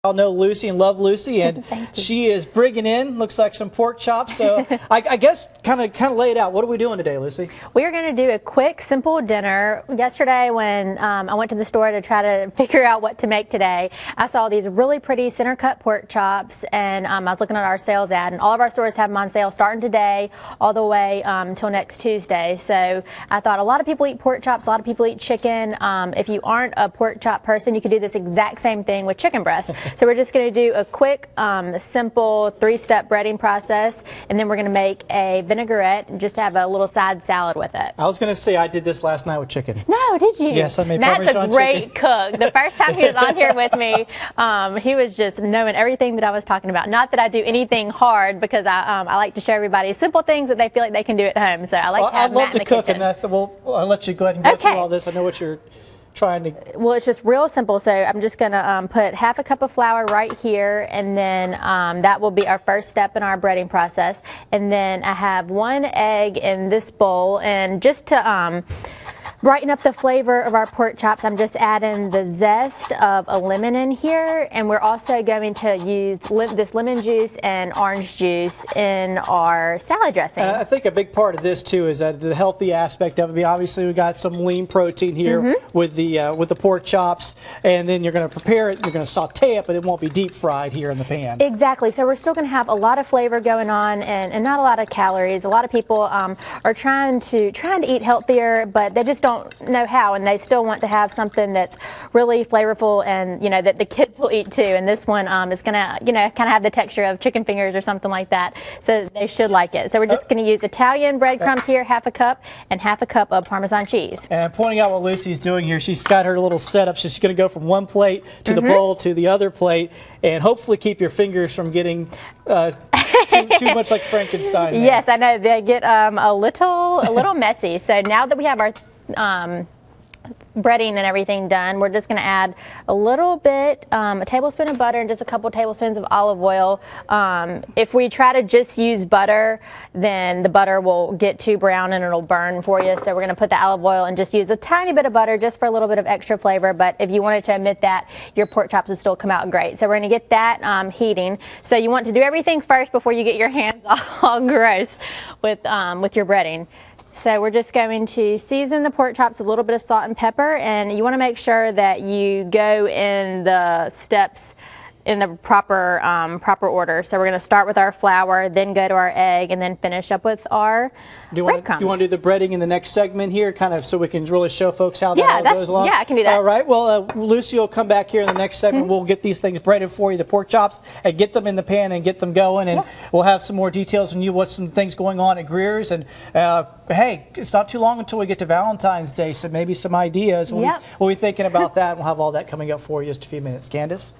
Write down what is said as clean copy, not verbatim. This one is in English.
I'll know Lucy and love Lucy, and she is bringing in, looks like some pork chops. So I guess kind of lay it out. What are we doing today, Lucy? We are going to do a quick, simple dinner. Yesterday when I went to the store to try to figure out what to make today, I saw these really pretty center cut pork chops, and I was looking at our sales ad, and all of our stores have them on sale starting today all the way until next Tuesday. So I thought a lot of people eat pork chops, a lot of people eat chicken. If you aren't a pork chop person, you could do this exact same thing with chicken breast. So we're just going to do a quick, simple 3-step breading process, and then we're going to make a vinaigrette and just have a little side salad with it. I was going to say I did this last night with chicken. No, did you? Yes, I made Matt's Parmesan a great chicken. cook. The first time he was on here with me, he was just knowing everything that I was talking about. Not that I do anything hard, because I like to show everybody simple things that they feel like they can do at home. So I like to have Matt in the kitchen. I love to cook, and I'll let you go ahead and go through all this. I know what you're trying to. Well, it's just real simple. So I'm just going to put half a cup of flour right here, and then that will be our first step in our breading process. And then I have 1 egg in this bowl, and just to brighten up the flavor of our pork chops, I'm just adding the zest of a lemon in here, and we're also going to use this lemon juice and orange juice in our salad dressing. And I think a big part of this too is that the healthy aspect of it. I mean, obviously we got some lean protein here with the pork chops, and then you're going to prepare it. You're going to saute it, but it won't be deep fried here in the pan. Exactly. So we're still going to have a lot of flavor going on, and not a lot of calories. A lot of people are trying to eat healthier, but they just don't know how, and they still want to have something that's really flavorful, and that the kids will eat too. And this one is gonna kind of have the texture of chicken fingers or something like that, so they should like it. So we're just going to use Italian breadcrumbs here, half a cup, and half a cup of Parmesan cheese. And pointing out what Lucy's doing here, she's got her little setup. She's going to go from one plate to the bowl to the other plate, and hopefully keep your fingers from getting too much like Frankenstein there. Yes, I know they get a little messy. So now that we have our breading and everything done, we're just going to add a little bit, a tablespoon of butter and just a couple tablespoons of olive oil. If we try to just use butter, then the butter will get too brown and it'll burn for you. So we're going to put the olive oil and just use a tiny bit of butter just for a little bit of extra flavor. But if you wanted to omit that, your pork chops would still come out great. So we're going to get that heating. So you want to do everything first before you get your hands all gross with your breading. So we're just going to season the pork chops with a little bit of salt and pepper, and you want to make sure that you go in the steps in the proper order. So we're going to start with our flour, then go to our egg, and then finish up with our breadcrumbs. Do you want to do the breading in the next segment here, kind of so we can really show folks how that all goes along? Yeah, I can do that. All right. Well, Lucy will come back here in the next segment. We'll get these things breaded for you, the pork chops, and get them in the pan and get them going. And we'll have some more details on what's some things going on at Greer's. And hey, it's not too long until we get to Valentine's Day, so maybe some ideas. We'll be thinking about that. We'll have all that coming up for you in just a few minutes. Candace?